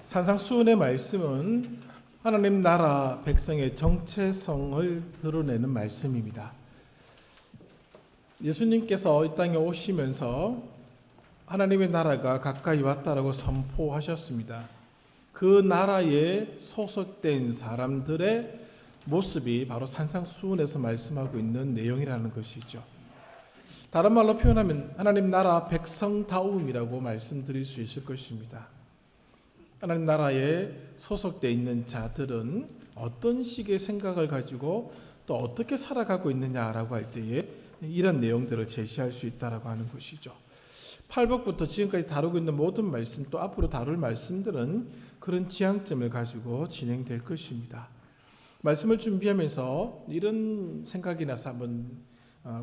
산상수훈의 말씀은 하나님 나라 백성의 정체성을 드러내는 말씀입니다. 예수님께서 이 땅에 오시면서 하나님의 나라가 가까이 왔다라고 선포하셨습니다. 그 나라에 소속된 사람들의 모습이 바로 산상수훈에서 말씀하고 있는 내용이라는 것이죠. 다른 말로 표현하면 하나님 나라 백성다움이라고 말씀드릴 수 있을 것입니다. 하나님 나라에 소속되어 있는 자들은 어떤 식의 생각을 가지고 또 어떻게 살아가고 있느냐라고 할 때에 이런 내용들을 제시할 수 있다라고 하는 것이죠. 8복부터 지금까지 다루고 있는 모든 말씀 또 앞으로 다룰 말씀들은 그런 지향점을 가지고 진행될 것입니다. 말씀을 준비하면서 이런 생각이 나서 한번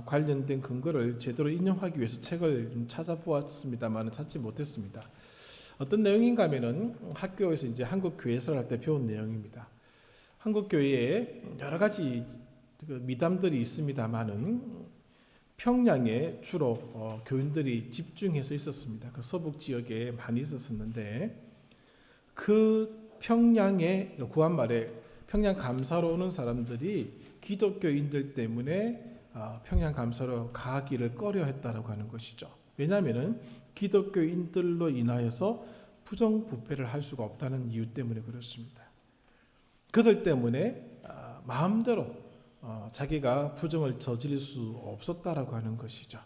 관련된 근거를 제대로 인용하기 위해서 책을 좀 찾아보았습니다만 찾지 못했습니다. 어떤 내용인가 하면은 학교에서 이제 한국 교회설을 할 때 배운 내용입니다. 한국 교회에 여러 가지 미담들이 있습니다만은 평양에 주로 교인들이 집중해서 있었습니다. 그 서북 지역에 많이 있었는데 그 평양에 구한말에 평양 감사로 오는 사람들이 기독교인들 때문에 평양 감사로 가기를 꺼려했다라고 하는 것이죠. 왜냐하면은 기독교인들로 인하여서 부정부패를 할 수가 없다는 이유 때문에 그렇습니다. 그들 때문에 마음대로 자기가 부정을 저지를 수 없었다라고 하는 것이죠.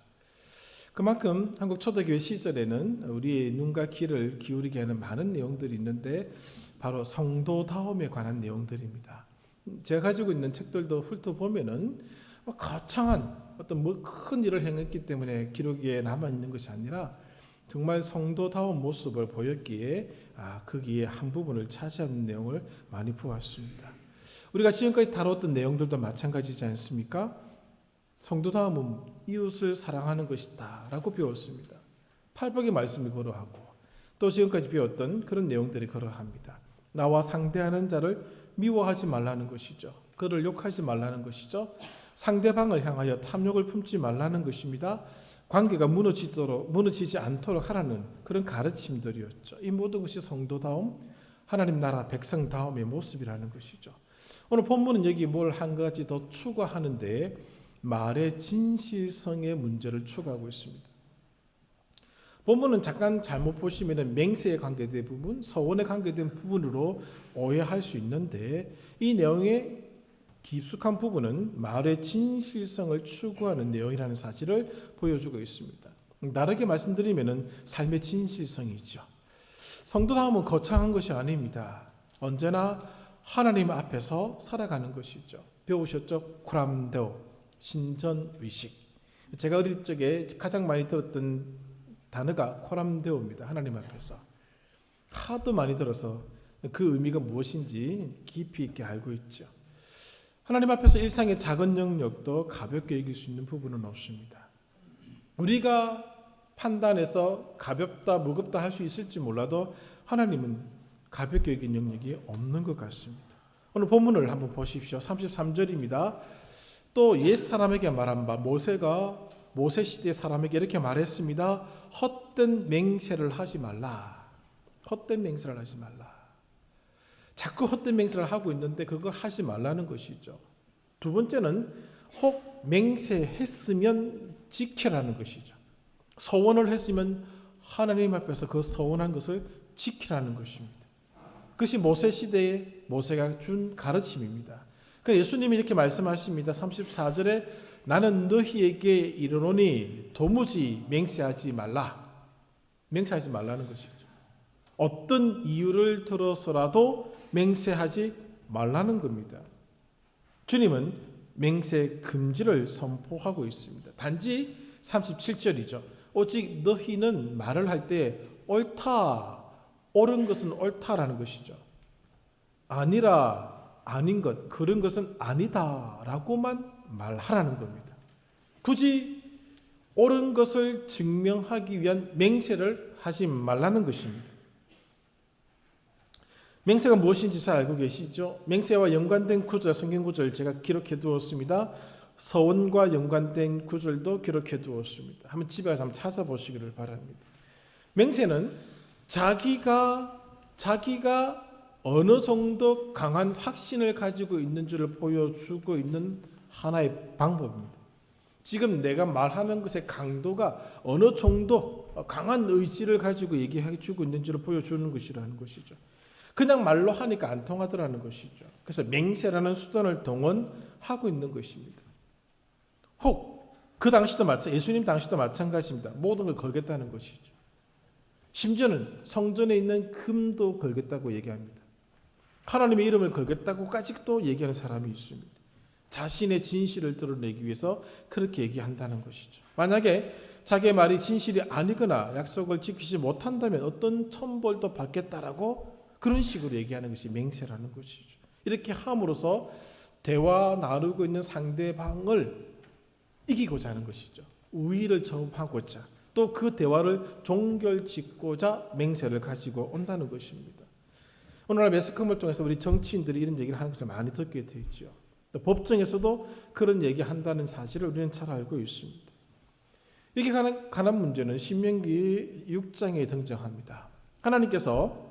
그만큼 한국 초대교회 시절에는 우리의 눈과 귀를 기울이게 하는 많은 내용들이 있는데 바로 성도다움에 관한 내용들입니다. 제가 가지고 있는 책들도 훑어보면은 거창한 어떤 큰 일을 행했기 때문에 기록에 남아있는 것이 아니라 정말 성도다운 모습을 보였기에 거기에 한 부분을 차지하는 내용을 많이 보았습니다. 우리가 지금까지 다뤘던 내용들도 마찬가지지 않습니까? 성도다움은 이웃을 사랑하는 것이다 라고 배웠습니다. 팔복의 말씀이 그러하고 또 지금까지 배웠던 그런 내용들이 그러합니다. 나와 상대하는 자를 미워하지 말라는 것이죠. 그를 욕하지 말라는 것이죠. 상대방을 향하여 탐욕을 품지 말라는 것입니다. 관계가 무너지지 않도록 하라는 그런 가르침들이었죠. 이 모든 것이 성도다움, 하나님 나라 백성다움의 모습이라는 것이죠. 오늘 본문은 여기 뭘 한 가지 더 추가하는데 말의 진실성의 문제를 추가하고 있습니다. 본문은 잠깐 잘못 보시면 맹세에 관계된 부분, 서원에 관계된 부분으로 오해할 수 있는데 이 내용의 깊숙한 부분은 말의 진실성을 추구하는 내용이라는 사실을 보여주고 있습니다. 다르게 말씀드리면 삶의 진실성이죠. 성도다움은 거창한 것이 아닙니다. 언제나 하나님 앞에서 살아가는 것이죠. 배우셨죠? 쿠람데오, 신전의식. 제가 어릴 적에 가장 많이 들었던 단어가 코람데오입니다. 하나님 앞에서. 하도 많이 들어서 그 의미가 무엇인지 깊이 있게 알고 있죠. 하나님 앞에서 일상의 작은 영역도 가볍게 이길 수 있는 부분은 없습니다. 우리가 판단해서 가볍다 무겁다 할 수 있을지 몰라도 하나님은 가볍게 이긴 영역이 없는 것 같습니다. 오늘 본문을 한번 보십시오. 33절입니다. 또 옛사람에게 말한 바 모세가 모세 시대 사람에게 이렇게 말했습니다. 헛된 맹세를 하지 말라. 헛된 맹세를 하지 말라. 자꾸 헛된 맹세를 하고 있는데 그걸 하지 말라는 것이죠. 두 번째는 혹 맹세했으면 지키라는 것이죠. 서원을 했으면 하나님 앞에서 그 서원한 것을 지키라는 것입니다. 그것이 모세 시대에 모세가 준 가르침입니다. 그래서 예수님이 이렇게 말씀하십니다. 34절에 나는 너희에게 이르노니 도무지 맹세하지 말라. 맹세하지 말라는 것이죠. 어떤 이유를 들어서라도 맹세하지 말라는 겁니다. 주님은 맹세 금지를 선포하고 있습니다. 단지 37절이죠. 오직 너희는 말을 할 때 옳다, 옳은 것은 옳다라는 것이죠. 아니라 아닌 것, 그런 것은 아니다라고만 말하라는 겁니다. 굳이 옳은 것을 증명하기 위한 맹세를 하지 말라는 것입니다. 맹세가 무엇인지 잘 알고 계시죠? 맹세와 연관된 구절, 성경 구절 제가 기록해 두었습니다. 서원과 연관된 구절도 기록해 두었습니다. 한번 집에 가서 한번 찾아보시기를 바랍니다. 맹세는 자기가 자기가 어느 정도 강한 확신을 가지고 있는 줄을 보여주고 있는 하나의 방법입니다. 지금 내가 말하는 것의 강도가 어느 정도 강한 의지를 가지고 얘기해 주고 있는지를 보여주는 것이라는 것이죠. 그냥 말로 하니까 안 통하더라는 것이죠. 그래서 맹세라는 수단을 동원하고 있는 것입니다. 혹 그 당시도 예수님 당시도 마찬가지입니다. 모든 걸 걸겠다는 것이죠. 심지어는 성전에 있는 금도 걸겠다고 얘기합니다. 하나님의 이름을 걸겠다고까지도 얘기하는 사람이 있습니다. 자신의 진실을 드러내기 위해서 그렇게 얘기한다는 것이죠. 만약에 자기의 말이 진실이 아니거나 약속을 지키지 못한다면 어떤 천벌도 받겠다라고 그런 식으로 얘기하는 것이 맹세라는 것이죠. 이렇게 함으로써 대화 나누고 있는 상대방을 이기고자 하는 것이죠. 우위를 점하고자 또 그 대화를 종결짓고자 맹세를 가지고 온다는 것입니다. 오늘날 매스컴을 통해서 우리 정치인들이 이런 얘기를 하는 것을 많이 듣게 되죠. 법정에서도 그런 얘기한다는 사실을 우리는 잘 알고 있습니다. 이게 관한 문제는 신명기 6장에 등장합니다. 하나님께서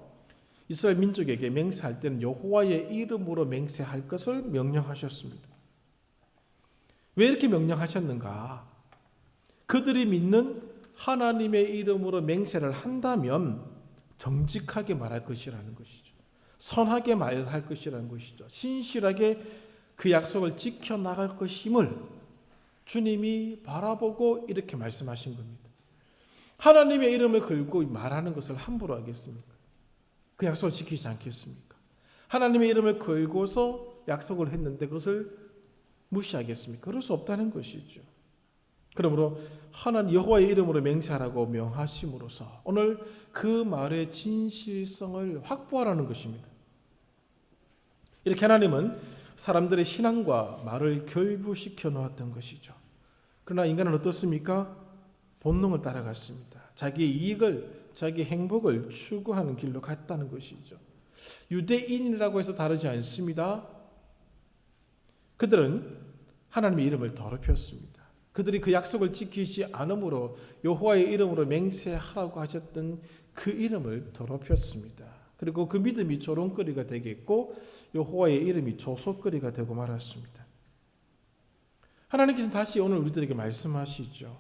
이스라엘 민족에게 맹세할 때는 여호와의 이름으로 맹세할 것을 명령하셨습니다. 왜 이렇게 명령하셨는가? 그들이 믿는 하나님의 이름으로 맹세를 한다면 정직하게 말할 것이라는 것이죠. 선하게 말할 것이라는 것이죠. 신실하게 그 약속을 지켜나갈 것임을 주님이 바라보고 이렇게 말씀하신 겁니다. 하나님의 이름을 걸고 말하는 것을 함부로 하겠습니까? 그 약속을 지키지 않겠습니까? 하나님의 이름을 걸고서 약속을 했는데 그것을 무시하겠습니까? 그럴 수 없다는 것이죠. 그러므로 하나님 여호와의 이름으로 맹세하라고 명하심으로써 오늘 그 말의 진실성을 확보하라는 것입니다. 이렇게 하나님은 사람들의 신앙과 말을 결부시켜 놓았던 것이죠. 그러나 인간은 어떻습니까? 본능을 따라갔습니다. 자기의 이익을, 자기의 행복을 추구하는 길로 갔다는 것이죠. 유대인이라고 해서 다르지 않습니다. 그들은 하나님의 이름을 더럽혔습니다. 그들이 그 약속을 지키지 않으므로 여호와의 이름으로 맹세하라고 하셨던 그 이름을 더럽혔습니다. 그리고 그 믿음이 조롱거리가 되겠고 여호와의 이름이 조소거리가 되고 말았습니다. 하나님께서는 다시 오늘 우리들에게 말씀하시죠.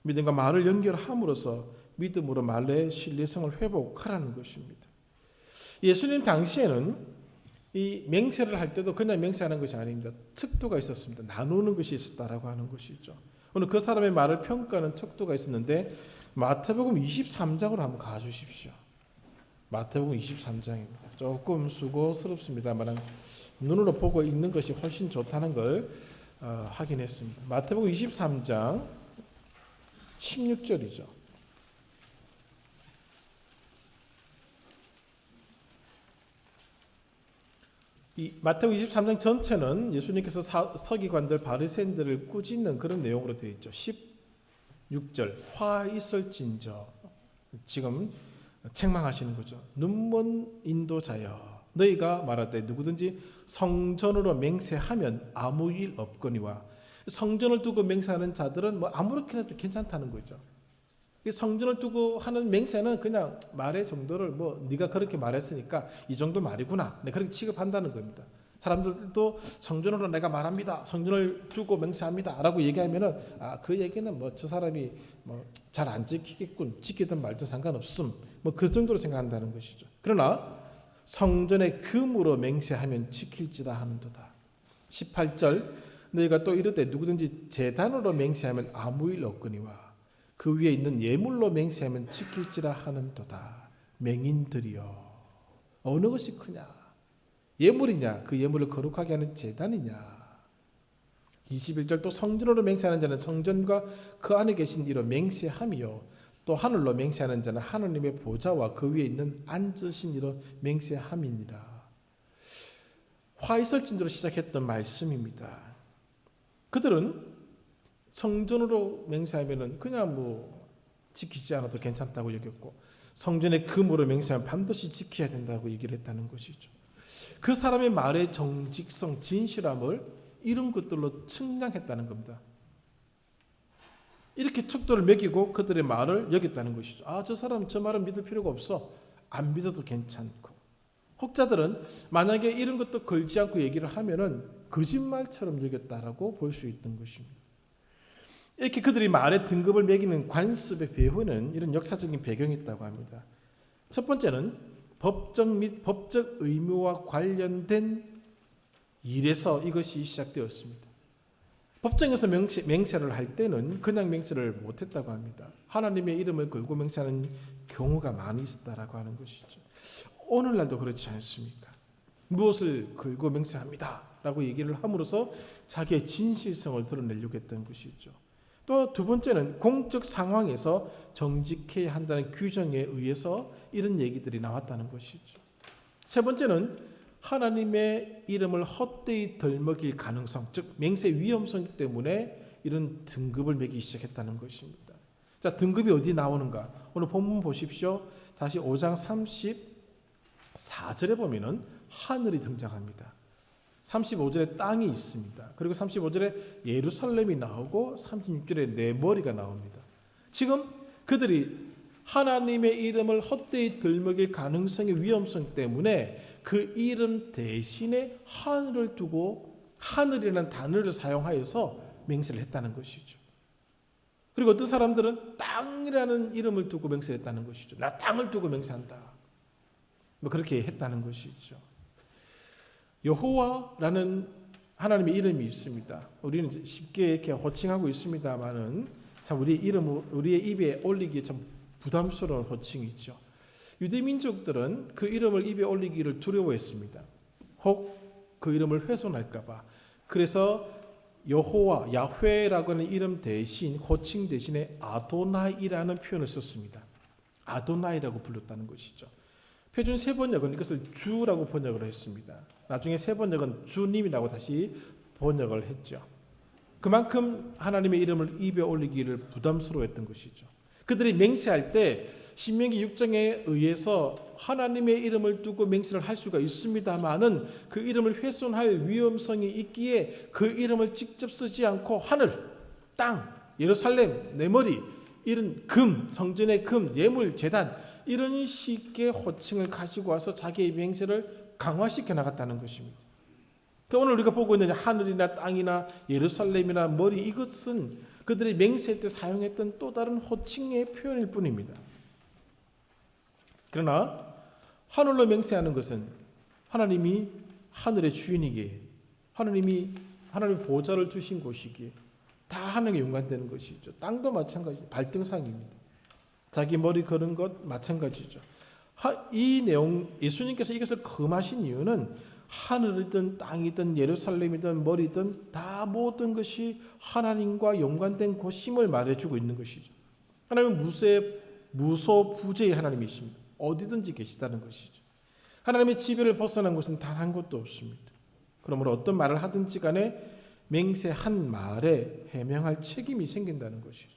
믿음과 말을 연결함으로써 믿음으로 말의 신뢰성을 회복하라는 것입니다. 예수님 당시에는 이 맹세를 할 때도 그냥 맹세하는 것이 아닙니다. 척도가 있었습니다. 나누는 것이 있었다라고 하는 것이죠. 오늘 그 사람의 말을 평가하는 척도가 있었는데 마태복음 23장으로 한번 가주십시오. 마태복음 23장입니다. 조금 수고스럽습니다만 눈으로 보고 읽는 것이 훨씬 좋다는 걸 확인했습니다. 마태복음 23장 16절이죠. 이 마태복음 23장 전체는 예수님께서 서기관들 바리새인들을 꾸짖는 그런 내용으로 되어 있죠. 16절 화 있을진저 지금 책망하시는 거죠. 눈먼 인도자여 너희가 말할 때 누구든지 성전으로 맹세하면 아무 일 없거니와 성전을 두고 맹세하는 자들은 뭐 아무렇게나 해도 괜찮다는 거죠. 성전을 두고 하는 맹세는 그냥 말의 정도를 뭐 네가 그렇게 말했으니까 이 정도 말이구나. 네, 그렇게 취급한다는 겁니다. 사람들도 성전으로 내가 말합니다. 성전을 두고 맹세합니다라고 얘기하면은 그 얘기는 뭐 저 사람이 뭐 잘 안 지키겠군. 지키든 말든 상관없음. 뭐 그 정도로 생각한다는 것이죠. 그러나 성전의 금으로 맹세하면 지킬지라 하는도다. 18절 너희가 또 이르되 누구든지 제단으로 맹세하면 아무 일 없거니와 그 위에 있는 예물로 맹세하면 지킬지라 하는도다. 맹인들이여 어느 것이 크냐? 예물이냐? 그 예물을 거룩하게 하는 제단이냐? 21절 또 성전으로 맹세하는 자는 성전과 그 안에 계신 이로 맹세함이요 또 하늘로 맹세하는 자는 하느님의 보좌와 그 위에 있는 앉으신 이로 맹세함이니라. 화이설진으로 시작했던 말씀입니다. 그들은 성전으로 맹세하면은 그냥 뭐 지키지 않아도 괜찮다고 여겼고 성전의 금으로 맹세하면 반드시 지켜야 된다고 얘기를 했다는 것이죠. 그 사람의 말의 정직성, 진실함을 이런 것들로 측량했다는 겁니다. 이렇게 척도를 매기고 그들의 말을 여겼다는 것이죠. 저 사람 저 말은 믿을 필요가 없어. 안 믿어도 괜찮고, 혹자들은 만약에 이런 것도 걸지 않고 얘기를 하면은 거짓말처럼 여겼다라고 볼 수 있던 것입니다. 이렇게 그들이 말의 등급을 매기는 관습의 배후는 이런 역사적인 배경이 있다고 합니다. 첫 번째는 법적 및 법적 의무와 관련된 일에서 이것이 시작되었습니다. 법정에서 맹세를 할 때는 그냥 맹세를 못했다고 합니다. 하나님의 이름을 걸고 맹세하는 경우가 많이 있었다라고 하는 것이죠. 오늘날도 그렇지 않습니까? 무엇을 걸고 맹세합니다 라고 얘기를 함으로써 자기의 진실성을 드러내려고 했던 것이죠. 또 두 번째는 공적 상황에서 정직해야 한다는 규정에 의해서 이런 얘기들이 나왔다는 것이죠. 세 번째는 하나님의 이름을 헛되이 덜먹일 가능성, 즉 맹세 위험성 때문에 이런 등급을 매기기 시작했다는 것입니다. 자, 등급이 어디 나오는가? 오늘 본문 보십시오. 다시 5장 34절에 보면은 하늘이 등장합니다. 35절에 땅이 있습니다. 그리고 35절에 예루살렘이 나오고 36절에 내 머리가 나옵니다. 지금 그들이 하나님의 이름을 헛되이 들먹일 가능성의 위험성 때문에 그 이름 대신에 하늘을 두고 하늘이라는 단어를 사용하여서 맹세를 했다는 것이죠. 그리고 어떤 사람들은 땅이라는 이름을 두고 맹세했다는 것이죠. 나 땅을 두고 맹세한다. 뭐 그렇게 했다는 것이죠. 여호와라는 하나님의 이름이 있습니다. 우리는 쉽게 이렇게 호칭하고 있습니다만은 참 우리의 입에 올리기에 참 부담스러운 호칭이죠. 유대 민족들은 그 이름을 입에 올리기를 두려워했습니다. 혹 그 이름을 훼손할까봐. 그래서 여호와, 야훼라고 하는 이름 대신 호칭 대신에 아도나이라는 표현을 썼습니다. 아도나이라고 불렀다는 것이죠. 표준 세번역은 이것을 주라고 번역을 했습니다. 나중에 세번역은 주님이라고 다시 번역을 했죠. 그만큼 하나님의 이름을 입에 올리기를 부담스러워했던 것이죠. 그들이 맹세할 때 신명기 6장에 의해서 하나님의 이름을 두고 맹세를 할 수가 있습니다만은 그 이름을 훼손할 위험성이 있기에 그 이름을 직접 쓰지 않고 하늘, 땅, 예루살렘, 내 머리, 이런 금, 성전의 금, 예물, 제단 이런 식의 호칭을 가지고 와서 자기의 맹세를 강화시켜 나갔다는 것입니다. 오늘 우리가 보고 있는 하늘이나 땅이나 예루살렘이나 머리 이것은 그들이 맹세 때 사용했던 또 다른 호칭의 표현일 뿐입니다. 그러나 하늘로 맹세하는 것은 하나님이 하늘의 주인이기에 하나님의 보좌를 두신 곳이기에 다 하나님에 연관되는 것이죠. 땅도 마찬가지 발등상입니다. 자기 머리 거는 것 마찬가지죠. 이 내용 예수님께서 이것을 금하신 이유는 하늘이든 땅이든 예루살렘이든 머리든 다 모든 것이 하나님과 연관된 곳임을 말해주고 있는 것이죠. 하나님은 무소부재의 하나님이십니다. 어디든지 계시다는 것이죠. 하나님의 지배를 벗어난 곳은 단 한 곳도 없습니다. 그러므로 어떤 말을 하든지 간에 맹세한 말에 해명할 책임이 생긴다는 것이죠.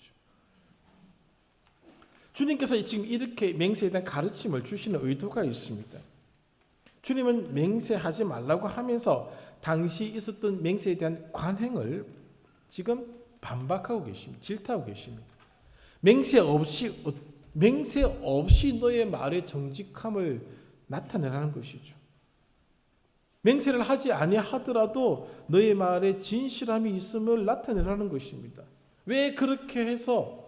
주님께서 지금 이렇게 맹세에 대한 가르침을 주시는 의도가 있습니다. 주님은 맹세하지 말라고 하면서 당시 있었던 맹세에 대한 관행을 지금 반박하고 계십니다. 질타하고 계십니다. 맹세 없이 너의 말의 정직함을 나타내라는 것이죠. 맹세를 하지 아니하더라도 너의 말에 진실함이 있음을 나타내라는 것입니다. 왜 그렇게 해서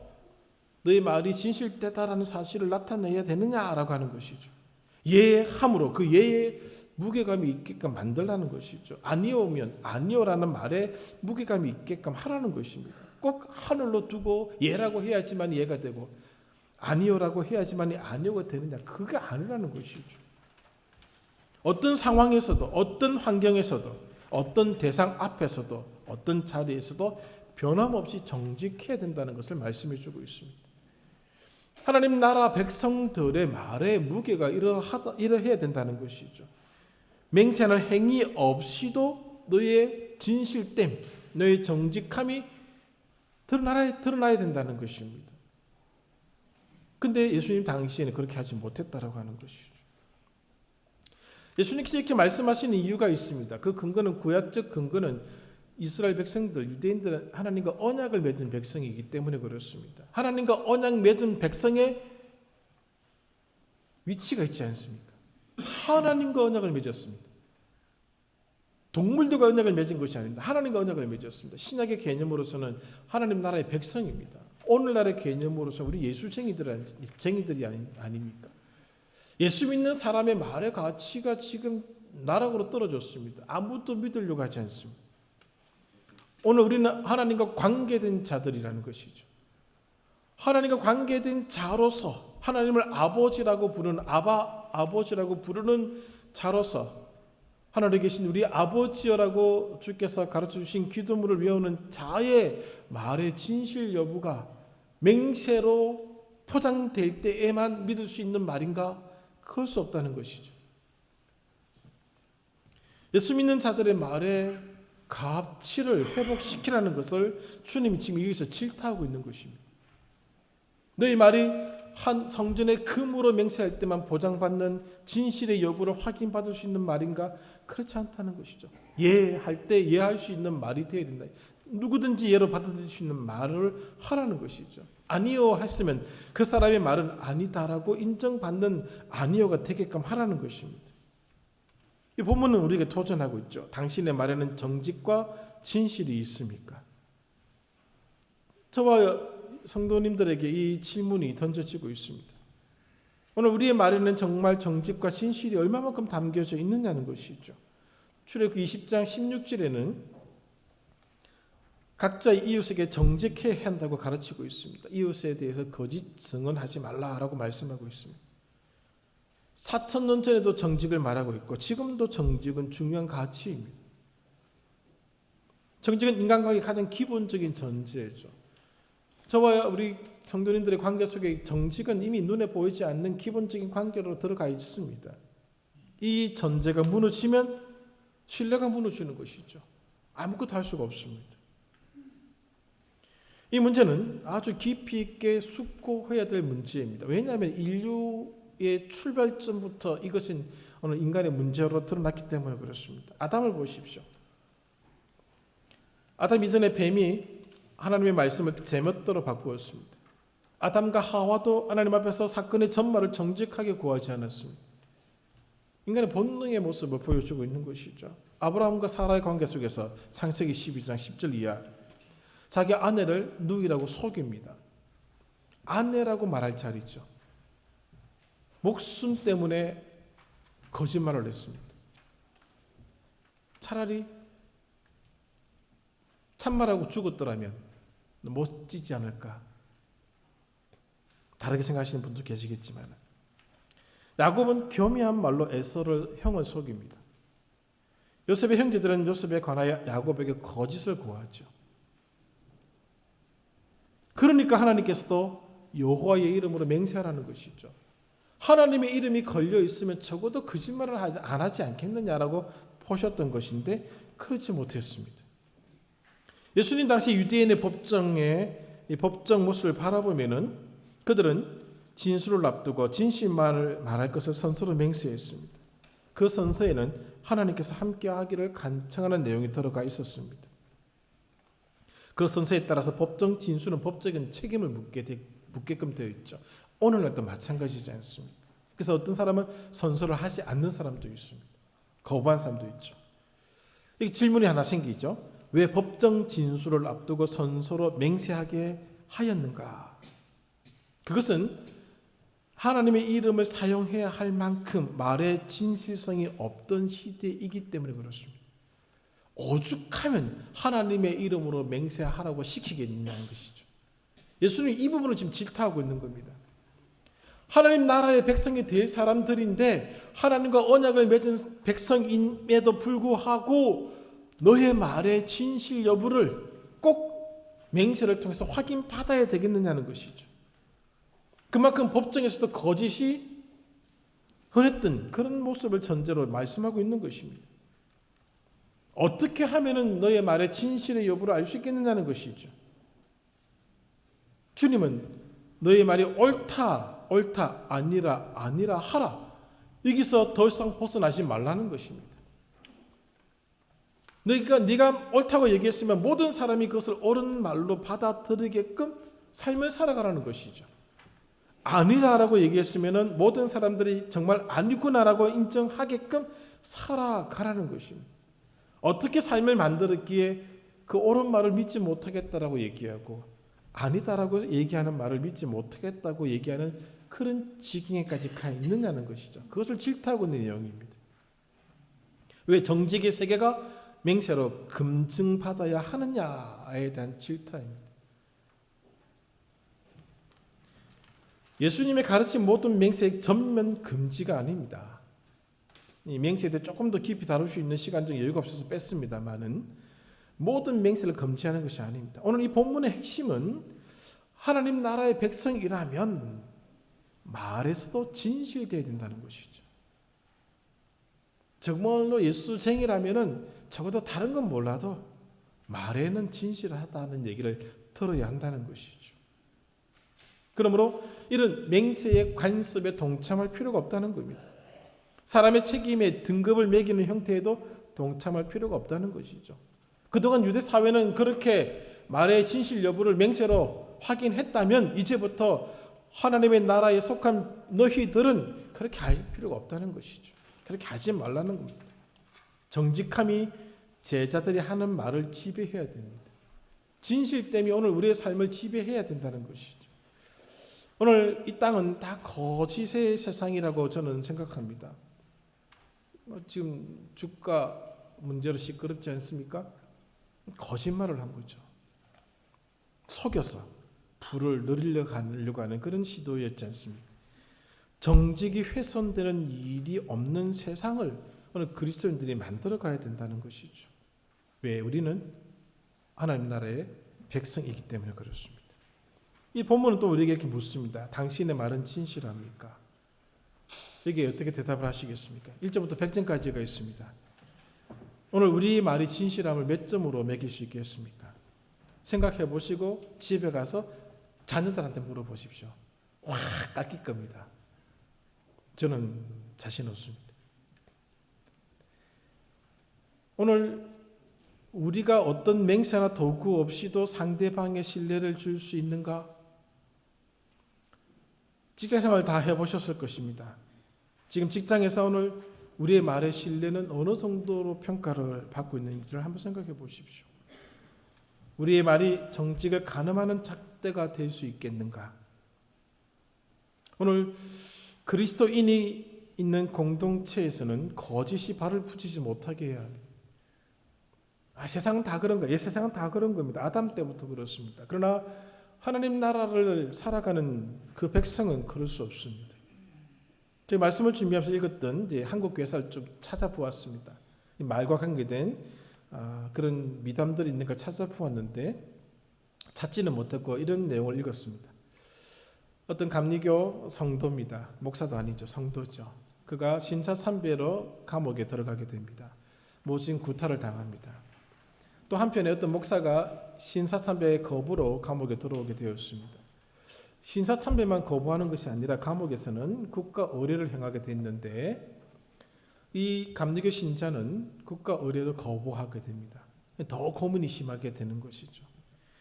너의 말이 진실되다라는 사실을 나타내야 되느냐라고 하는 것이죠. 예함으로 그 예의 무게감이 있게끔 만들라는 것이죠. 아니오면 아니오라는 말에 무게감이 있게끔 하라는 것입니다. 꼭 하늘로 두고 예라고 해야지만 예가 되고 아니오라고 해야지만 아니오가 되느냐, 그게 아니라는 것이죠. 어떤 상황에서도 어떤 환경에서도 어떤 대상 앞에서도 어떤 자리에서도 변함없이 정직해야 된다는 것을 말씀해 주고 있습니다. 하나님 나라 백성들의 말에 무게가 이러해야 된다는 것이죠. 맹세하는 행위 없이도 너의 진실됨, 너의 정직함이 드러나야 된다는 것입니다. 근데 예수님 당시에는 그렇게 하지 못했다라고 하는 것이죠. 예수님께서 이렇게 말씀하시는 이유가 있습니다. 그 근거는 구약적 근거는 이스라엘 백성들, 유대인들은 하나님과 언약을 맺은 백성이기 때문에 그렇습니다. 하나님과 언약 맺은 백성의 위치가 있지 않습니까? 하나님과 언약을 맺었습니다. 동물들과 언약을 맺은 것이 아닙니다. 하나님과 언약을 맺었습니다. 신약의 개념으로서는 하나님 나라의 백성입니다. 오늘날의 개념으로서 우리 예수쟁이들이 아닙니까? 예수 믿는 사람의 말의 가치가 지금 나락으로 떨어졌습니다. 아무도 믿으려고 하지 않습니다. 오늘 우리는 하나님과 관계된 자들이라는 것이죠. 하나님과 관계된 자로서 하나님을 아버지라고 부르는 아버지라고 부르는 자로서 하늘에 계신 우리 아버지여라고 주께서 가르쳐 주신 기도문을 외우는 자의 말의 진실 여부가 맹세로 포장될 때에만 믿을 수 있는 말인가? 그럴 수 없다는 것이죠. 예수 믿는 자들의 말의 가치를 회복시키라는 것을 주님이 지금 여기서 질타하고 있는 것입니다. 너희 말이 한 성전의 금으로 맹세할 때만 보장받는 진실의 여부를 확인받을 수 있는 말인가? 그렇지 않다는 것이죠. 예할 때 예할 수 있는 말이 되어야 된다. 누구든지 예로 받아들일 수 있는 말을 하라는 것이죠. 아니요 했으면 그 사람의 말은 아니다라고 인정받는 아니요가 되게끔 하라는 것입니다. 이 본문은 우리에게 도전하고 있죠. 당신의 말에는 정직과 진실이 있습니까? 저와 성도님들에게 이 질문이 던져지고 있습니다. 오늘 우리의 말에는 정말 정직과 진실이 얼마만큼 담겨져 있느냐는 것이죠. 출애굽기 20장 16절에는 각자 이웃에게 정직해야 한다고 가르치고 있습니다. 이웃에 대해서 거짓 증언하지 말라라고 말씀하고 있습니다. 4,000년 전에도 정직을 말하고 있고 지금도 정직은 중요한 가치입니다. 정직은 인간관계의 가장 기본적인 전제죠. 저와 우리 성도님들의 관계 속에 정직은 이미 눈에 보이지 않는 기본적인 관계로 들어가 있습니다. 이 전제가 무너지면 신뢰가 무너지는 것이죠. 아무것도 할 수가 없습니다. 이 문제는 아주 깊이 있게 숙고해야 될 문제입니다. 왜냐하면 인류의 출발점부터 이것은 어느 인간의 문제로 드러났기 때문에 그렇습니다. 아담을 보십시오. 아담 이전에 뱀이 하나님의 말씀을 제멋대로 바꾸었습니다. 아담과 하와도 하나님 앞에서 사건의 전말을 정직하게 구하지 않았습니다. 인간의 본능의 모습을 보여주고 있는 것이죠. 아브라함과 사라의 관계 속에서 창세기 12장 10절 이하 자기 아내를 누이라고 속입니다. 아내라고 말할 자리죠. 목숨 때문에 거짓말을 했습니다. 차라리 참말하고 죽었더라면 멋지지 않을까? 다르게 생각하시는 분도 계시겠지만 야곱은 교묘한 말로 에서를 형을 속입니다. 요셉의 형제들은 요셉에 관하여 야곱에게 거짓을 고하죠. 그러니까 하나님께서도 여호와의 이름으로 맹세하라는 것이죠. 하나님의 이름이 걸려 있으면 적어도 거짓말을 안 하지 않겠느냐라고 보셨던 것인데 그렇지 못했습니다. 예수님 당시 유대인의 이 법정 모습을 바라보면은 그들은 진술을 앞두고 진실만을 말할 것을 선서로 맹세했습니다. 그 선서에는 하나님께서 함께하기를 간청하는 내용이 들어가 있었습니다. 그 선서에 따라서 법정 진술은 법적인 책임을 묻게끔 되어 있죠. 오늘날도 마찬가지지 않습니까? 그래서 어떤 사람은 선서를 하지 않는 사람도 있습니다. 거부한 사람도 있죠. 이게 질문이 하나 생기죠. 왜 법정 진술을 앞두고 선서로 맹세하게 하였는가? 그것은 하나님의 이름을 사용해야 할 만큼 말의 진실성이 없던 시대이기 때문에 그렇습니다. 오죽하면 하나님의 이름으로 맹세하라고 시키겠느냐는 것이죠. 예수님이 이 부분을 지금 질타하고 있는 겁니다. 하나님 나라의 백성이 될 사람들인데 하나님과 언약을 맺은 백성임에도 불구하고 너의 말의 진실 여부를 꼭 맹세를 통해서 확인받아야 되겠느냐는 것이죠. 그만큼 법정에서도 거짓이 흔했던 그런 모습을 전제로 말씀하고 있는 것입니다. 어떻게 하면은 너의 말의 진실의 여부를 알 수 있겠느냐는 것이죠. 주님은 너의 말이 옳다 아니라 하라. 여기서 더 이상 벗어나지 말라는 것입니다. 네가 옳다고 얘기했으면 모든 사람이 그것을 옳은 말로 받아들이게끔 삶을 살아가라는 것이죠. 아니라라고 얘기했으면 모든 사람들이 정말 아니구나라고 인정하게끔 살아가라는 것입니다. 어떻게 삶을 만들었기에 그 옳은 말을 믿지 못하겠다라고 얘기하고 아니다라고 얘기하는 말을 믿지 못하겠다고 얘기하는 그런 지경에까지 가 있느냐는 것이죠. 그것을 질타하고 있는 내용입니다. 왜 정직의 세계가 맹세로 검증받아야 하느냐에 대한 질타입니다. 예수님의 가르친 모든 맹세의 전면 금지가 아닙니다. 이 맹세에 대해 조금 더 깊이 다룰 수 있는 시간적 여유가 없어서 뺐습니다만은 모든 맹세를 금지하는 것이 아닙니다. 오늘 이 본문의 핵심은 하나님 나라의 백성이라면 말에서도 진실되어야 된다는 것이죠. 정말로 예수쟁이라면은 적어도 다른 건 몰라도 말에는 진실하다는 얘기를 들어야 한다는 것이죠. 그러므로 이런 맹세의 관습에 동참할 필요가 없다는 겁니다. 사람의 책임에 등급을 매기는 형태에도 동참할 필요가 없다는 것이죠. 그동안 유대 사회는 그렇게 말의 진실 여부를 맹세로 확인했다면 이제부터 하나님의 나라에 속한 너희들은 그렇게 할 필요가 없다는 것이죠. 그렇게 하지 말라는 겁니다. 정직함이 제자들이 하는 말을 지배해야 됩니다. 진실 때문에 오늘 우리의 삶을 지배해야 된다는 것이죠. 오늘 이 땅은 다 거짓의 세상이라고 저는 생각합니다. 지금 주가 문제로 시끄럽지 않습니까? 거짓말을 한 거죠. 속여서 부를 누리려고 하는 그런 시도였지 않습니까? 정직이 훼손되는 일이 없는 세상을 오늘 그리스도인들이 만들어 가야 된다는 것이죠. 왜? 우리는 하나님 나라의 백성이기 때문에 그렇습니다. 이 본문은 또 우리에게 이렇게 묻습니다. 당신의 말은 진실합니까? 여기에 어떻게 대답을 하시겠습니까? 1점부터 100점까지가 있습니다. 오늘 우리 말이 진실함을 몇 점으로 매길 수 있겠습니까? 생각해 보시고 집에 가서 자녀들한테 물어보십시오. 와, 깎일 겁니다. 저는 자신 없습니다. 오늘 우리가 어떤 맹세나 도구 없이도 상대방의 신뢰를 줄 수 있는가? 직장생활 다 해보셨을 것입니다. 지금 직장에서 오늘 우리의 말의 신뢰는 어느 정도로 평가를 받고 있는지를 한번 생각해 보십시오. 우리의 말이 정직을 가늠하는 잣대가 될 수 있겠는가? 오늘 그리스도인이 있는 공동체에서는 거짓이 발을 붙이지 못하게 해야 합니다. 세상은 다 그런 거예요. 세상은 다 그런 겁니다. 아담 때부터 그렇습니다. 그러나 하나님 나라를 살아가는 그 백성은 그럴 수 없습니다. 제가 말씀을 준비하면서 읽었던 이제 한국 교회사를 좀 찾아보았습니다. 말과 관계된 그런 미담들이 있는 걸 찾아보았는데 찾지는 못했고 이런 내용을 읽었습니다. 어떤 감리교 성도입니다. 목사도 아니죠. 성도죠. 그가 신사참배로 감옥에 들어가게 됩니다. 모진 구타를 당합니다. 또 한편에 어떤 목사가 신사참배의 거부로 감옥에 들어오게 되었습니다. 신사참배만 거부하는 것이 아니라 감옥에서는 국가 의례를 행하게 됐는데 이 감리교 신자는 국가 의례를 거부하게 됩니다. 더 고문이 심하게 되는 것이죠.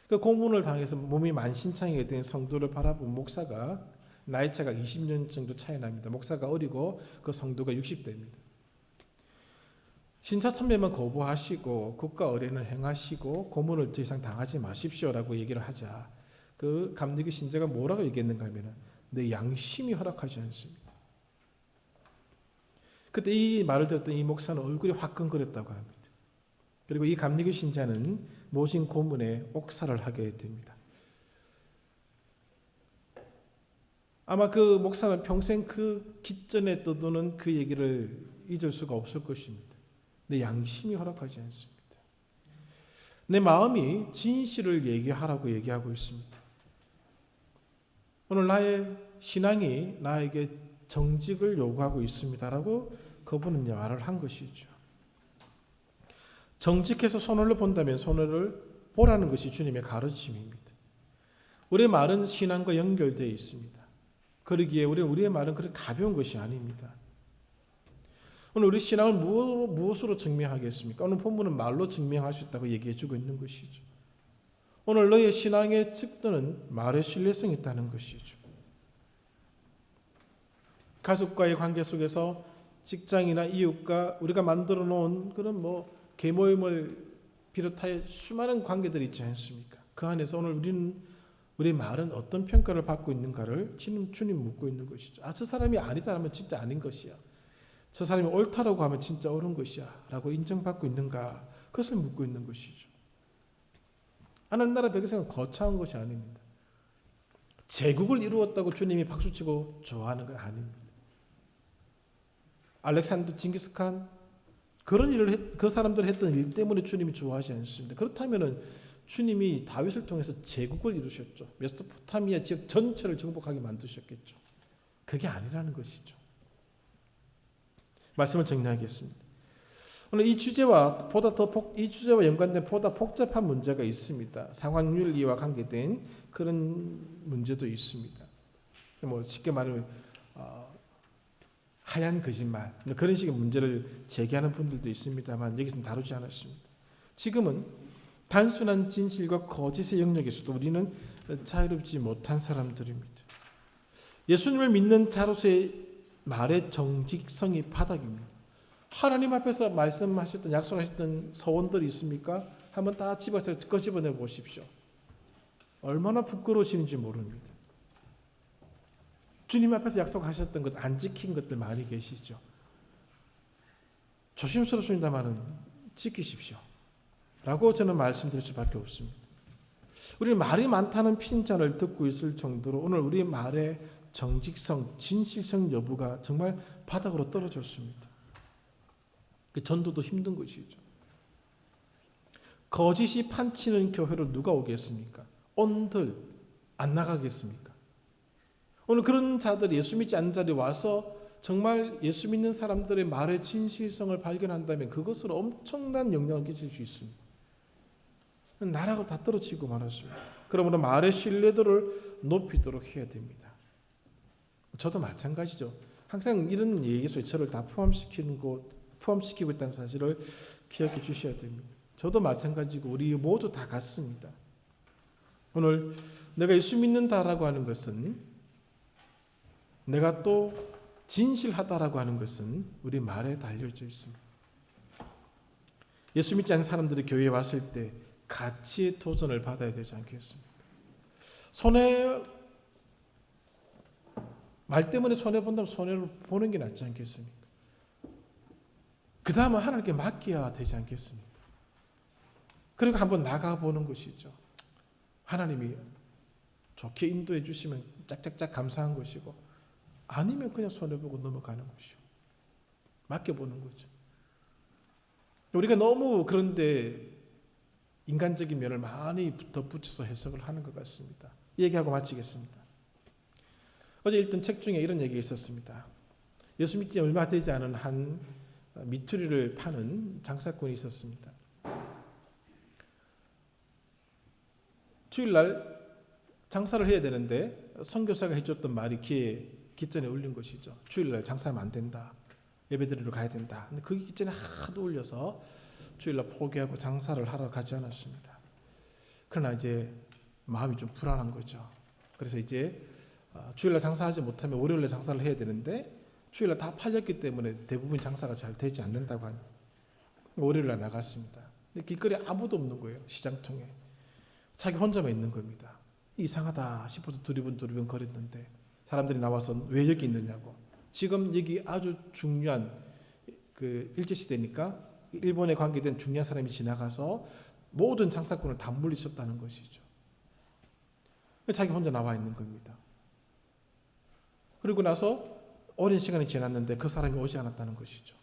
그 고문을 당해서 몸이 만신창이게 된 성도를 바라본 목사가 나이 차가 20년 정도 차이 납니다. 목사가 어리고 그 성도가 60대입니다. 신사참배만 거부하시고 국가 의례를 행하시고 고문을 더 이상 당하지 마십시오라고 얘기를 하자 그 감리교 신자가 뭐라고 얘기했는가 하면 내 양심이 허락하지 않습니다. 그때 이 말을 들었던 이 목사는 얼굴이 화끈거렸다고 합니다. 그리고 이 감리교 신자는 모진 고문에 옥살을 하게 됩니다. 아마 그 목사는 평생 그 기전에 떠도는 그 얘기를 잊을 수가 없을 것입니다. 내 양심이 허락하지 않습니다. 내 마음이 진실을 얘기하라고 얘기하고 있습니다. 오늘 나의 신앙이 나에게 정직을 요구하고 있습니다라고 그분은 말을 한 것이죠. 정직해서 손해를 본다면 손해를 보라는 것이 주님의 가르침입니다. 우리의 말은 신앙과 연결되어 있습니다. 그러기에 우리의 말은 그렇게 가벼운 것이 아닙니다. 오늘 우리 신앙을 무엇으로 증명하겠습니까? 오늘 본문은 말로 증명할 수 있다고 얘기해주고 있는 것이죠. 오늘 너의 신앙의 측도는 말의 신뢰성이 있다는 것이죠. 가족과의 관계 속에서 직장이나 이웃과 우리가 만들어 놓은 그런 계모임을 비롯하여 수많은 관계들이 있지 않습니까? 그 안에서 오늘 우리의 말은 어떤 평가를 받고 있는가를 주님 묻고 있는 것이죠. 저 사람이 아니다 하면 진짜 아닌 것이야. 저 사람이 옳다라고 하면 진짜 옳은 것이야 라고 인정받고 있는가, 그것을 묻고 있는 것이죠. 하나님 나라 백성은 거창한 것이 아닙니다. 제국을 이루었다고 주님이 박수치고 좋아하는 건 아닙니다. 알렉산더 징기스칸, 그런 일을 그 사람들이 했던 일 때문에 주님이 좋아하지 않습니다. 그렇다면 주님이 다윗을 통해서 제국을 이루셨죠. 메소포타미아 지역 전체를 정복하게 만드셨겠죠. 그게 아니라는 것이죠. 말씀을 정리하겠습니다. 오늘 이 주제와 연관된 보다 복잡한 문제가 있습니다. 상황윤리와 관계된 그런 문제도 있습니다. 쉽게 말하면 하얀 거짓말, 그런 식의 문제를 제기하는 분들도 있습니다만 여기서는 다루지 않았습니다. 지금은 단순한 진실과 거짓의 영역에서도 우리는 자유롭지 못한 사람들입니다. 예수님을 믿는 자로서의 말의 정직성이 바닥입니다. 하나님 앞에서 말씀하셨던, 약속하셨던 서원들이 있습니까? 한번 다 집어서 꺼집어내 보십시오. 얼마나 부끄러우신지 모릅니다. 주님 앞에서 약속하셨던 것 안 지킨 것들 많이 계시죠. 조심스럽습니다만은 지키십시오 라고 저는 말씀드릴 수밖에 없습니다. 우리는 말이 많다는 핀잔을 듣고 있을 정도로 오늘 우리의 말의 정직성, 진실성 여부가 정말 바닥으로 떨어졌습니다. 그 전도도 힘든 것이죠. 거짓이 판치는 교회로 누가 오겠습니까? 온들 안 나가겠습니까? 오늘 그런 자들이, 예수 믿지 않는 자들이 와서 정말 예수 믿는 사람들의 말의 진실성을 발견한다면 그것으로 엄청난 영향을 끼칠 수 있습니다. 나라가 다 떨어지고 말았습니다. 그러므로 말의 신뢰도를 높이도록 해야 됩니다. 저도 마찬가지죠. 항상 이런 얘기 속에 저를 다 포함시키고 있다는 사실을 기억해 주셔야 됩니다. 저도 마찬가지고 우리 모두 다 같습니다. 오늘 내가 예수 믿는다라고 하는 것은, 내가 또 진실하다라고 하는 것은 우리 말에 달려져 있습니다. 예수 믿지 않는 사람들이 교회에 왔을 때 가치의 도전을 받아야 되지 않겠습니까? 말 때문에 손해본다면 손해를 보는 게 낫지 않겠습니까? 그 다음은 하나님께 맡겨야 되지 않겠습니까? 그리고 한번 나가보는 것이죠. 하나님이 좋게 인도해 주시면 짝짝짝 감사한 것이고, 아니면 그냥 손해보고 넘어가는 것이요. 맡겨보는 거죠. 우리가 너무 그런데 인간적인 면을 많이 덧붙여서 해석을 하는 것 같습니다. 이 얘기하고 마치겠습니다. 어제 읽던 책 중에 이런 얘기가 있었습니다. 예수 믿지 얼마 되지 않은 한 미투리를 파는 장사꾼이 있었습니다. 주일날 장사를 해야 되는데 선교사가 해줬던 말이 기전에 울린 것이죠. 주일날 장사하면 안 된다. 예배드리러 가야 된다. 근데 그 기전에 하도 울려서 주일날 포기하고 장사를 하러 가지 않았습니다. 그러나 이제 마음이 좀 불안한 거죠. 그래서 이제 주일날 장사하지 못하면 월요일날 장사를 해야 되는데 주일날 다 팔렸기 때문에 대부분 장사가 잘 되지 않는다고 하니 월요일날 나갔습니다. 근데 길거리에 아무도 없는 거예요. 시장통에. 자기 혼자만 있는 겁니다. 이상하다 싶어서 두리번 거렸는데 사람들이 나와서 왜 여기 있느냐고. 지금 여기 아주 중요한 일제시대니까 일본에 관계된 중요한 사람이 지나가서 모든 장사꾼을 다 물리쳤다는 것이죠. 자기 혼자 나와 있는 겁니다. 그리고 나서 오랜 시간이 지났는데 그 사람이 오지 않았다는 것이죠.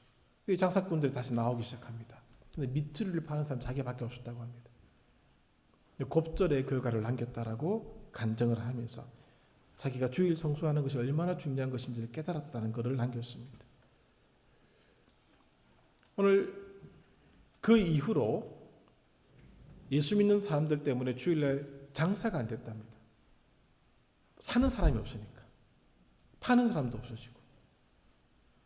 장사꾼들이 다시 나오기 시작합니다. 근데 미투리를 파는 사람 자기밖에 없었다고 합니다. 곱절의 결과를 남겼다라고 간증을 하면서 자기가 주일 성수하는 것이 얼마나 중요한 것인지를 깨달았다는 것을 남겼습니다. 오늘 그 이후로 예수 믿는 사람들 때문에 주일날 장사가 안 됐답니다. 사는 사람이 없으니까. 파는 사람도 없어지고.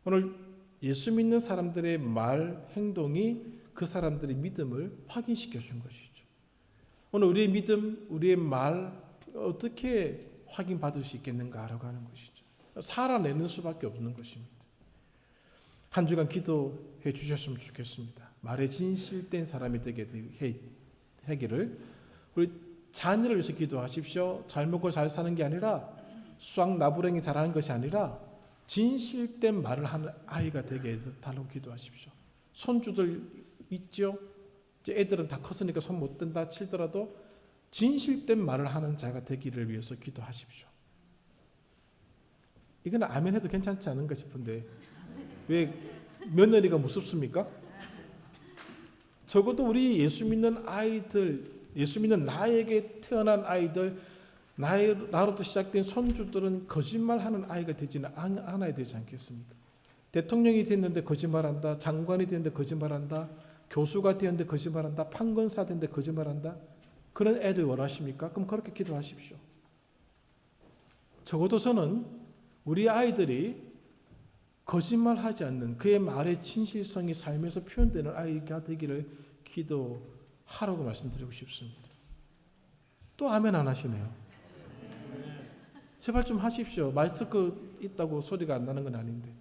오늘 예수 믿는 사람들의 말, 행동이 그 사람들의 믿음을 확인시켜 준 것이죠. 오늘 우리의 믿음, 우리의 말 어떻게 확인받을 수 있겠는가라고 하는 것이죠. 살아내는 수밖에 없는 것입니다. 한 주간 기도해 주셨으면 좋겠습니다. 말에 진실된 사람이 되게 하기를. 우리 자녀를 위해서 기도하십시오. 잘 먹고 잘 사는 게 아니라 수학 나부랭이 잘하는 것이 아니라 진실된 말을 하는 아이가 되게 달라고 기도하십시오. 손주들 있죠? 이제 애들은 다 컸으니까 손 못 든다 치더라도 진실된 말을 하는 자가 되기를 위해서 기도하십시오. 이건 아멘 해도 괜찮지 않은가 싶은데 왜 며느리가 무섭습니까? 적어도 우리 예수 믿는 아이들, 예수 믿는 나에게 태어난 아이들, 나로부터 시작된 손주들은 거짓말하는 아이가 되지는 않아야 되지 않겠습니까? 대통령이 됐는데 거짓말한다, 장관이 됐는데 거짓말한다, 교수가 되었는데 거짓말한다, 판검사 됐는데 거짓말한다. 그런 애들 원하십니까? 그럼 그렇게 기도하십시오. 적어도 저는 우리 아이들이 거짓말하지 않는 그의 말의 진실성이 삶에서 표현되는 아이가 되기를 기도하라고 말씀드리고 싶습니다. 또 아멘 안 하시네요. 제발 좀 하십시오. 마스크 있다고 소리가 안 나는 건 아닌데.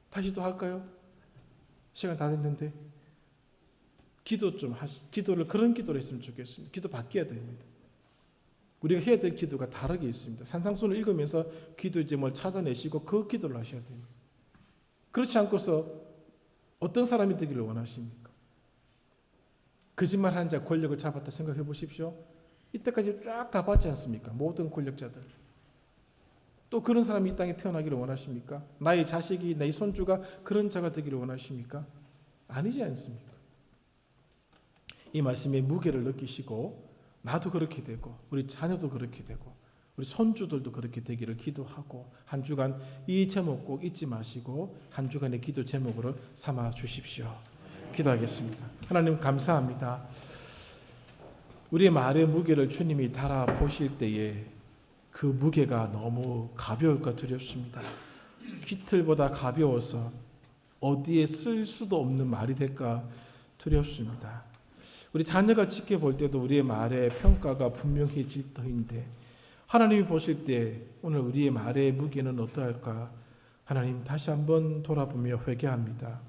다시 또 할까요? 시간 다 됐는데. 기도를 그런 기도를 했으면 좋겠습니다. 기도 바뀌어야 됩니다. 우리가 해야 될 기도가 다르게 있습니다. 산상수훈을 읽으면서 기도 이제 뭘 찾아내시고 그 기도를 하셔야 됩니다. 그렇지 않고서 어떤 사람이 되기를 원하십니까? 거짓말하는 자 권력을 잡았다 생각해 보십시오. 이때까지 쫙 다 봤지 않습니까? 모든 권력자들. 또 그런 사람이 이 땅에 태어나기를 원하십니까? 나의 자식이, 내 손주가 그런 자가 되기를 원하십니까? 아니지 않습니까? 이 말씀의 무게를 느끼시고 나도 그렇게 되고 우리 자녀도 그렇게 되고 우리 손주들도 그렇게 되기를 기도하고 한 주간 이 제목 꼭 잊지 마시고 한 주간의 기도 제목으로 삼아 주십시오. 기도하겠습니다. 하나님 감사합니다. 우리의 말의 무게를 주님이 달아보실 때에 그 무게가 너무 가벼울까 두렵습니다. 깃털보다 가벼워서 어디에 쓸 수도 없는 말이 될까 두렵습니다. 우리 자녀가 지켜볼 때도 우리의 말의 평가가 분명히 질터인데 하나님이 보실 때 오늘 우리의 말의 무게는 어떠할까? 하나님 다시 한번 돌아보며 회개합니다.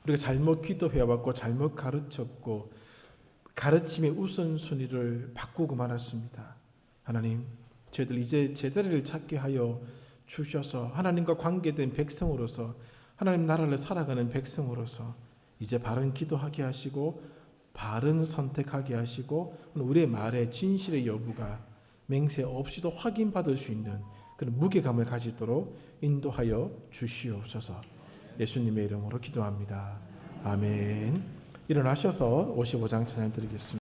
우리가 잘못 기도해왔고 잘못 가르쳤고 가르침의 우선순위를 바꾸고 말았습니다. 하나님 저희들 이제 제자리를 찾게 하여 주셔서 하나님과 관계된 백성으로서 하나님 나라를 살아가는 백성으로서 이제 바른 기도하게 하시고 바른 선택하게 하시고 우리의 말의 진실의 여부가 맹세 없이도 확인받을 수 있는 그런 무게감을 가지도록 인도하여 주시옵소서. 예수님의 이름으로 기도합니다. 아멘. 일어나셔서 55장 찬양 드리겠습니다.